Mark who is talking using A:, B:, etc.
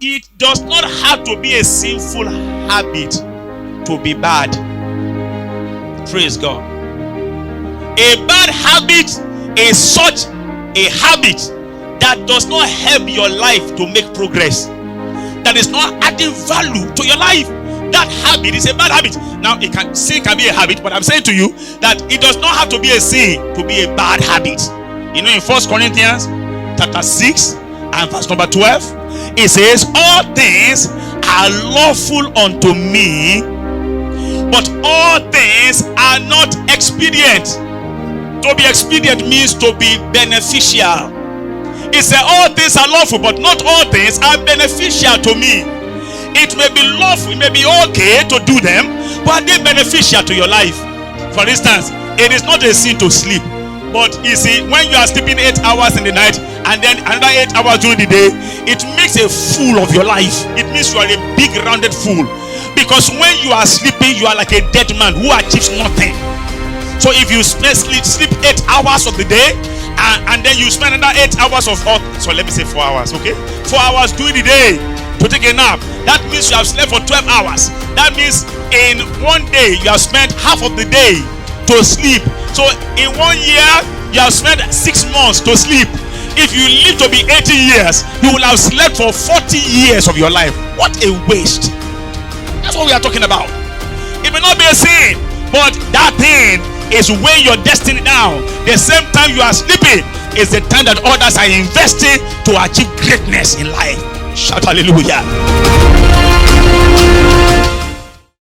A: it does not have to be a sinful habit to be bad. Praise God. A bad habit is such a habit that does not help your life to make progress, that is not adding value to your life. That habit is a bad habit. Now, sin can be a habit, but I'm saying to you that it does not have to be a sin to be a bad habit. You know, in 1 Corinthians chapter 6 and verse number 12, it says, all things are lawful unto me, but all things are not expedient. To be expedient means to be beneficial. It said all things are lawful, but not all things are beneficial to me. It may be lawful, it may be okay to do them, but they're beneficial to your life. For instance, it is not a sin to sleep, but you see, when you are sleeping 8 hours in the night and then another 8 hours during the day, it makes a fool of your life. It means you are a big rounded fool, because when you are sleeping, you are like a dead man who achieves nothing. So if you sleep 8 hours of the day, and then you spend another 8 hours so let me say 4 hours, okay? 4 hours during the day to take a nap. That means you have slept for 12 hours. That means in one day you have spent half of the day to sleep. So in 1 year you have spent 6 months to sleep. If you live to be 80 years, you will have slept for 40 years of your life. What a waste. That's what we are talking about. It may not be a sin, but that thing is weighing your destiny down. The same time you are sleeping is the time that others are investing to achieve greatness in life. Shout hallelujah.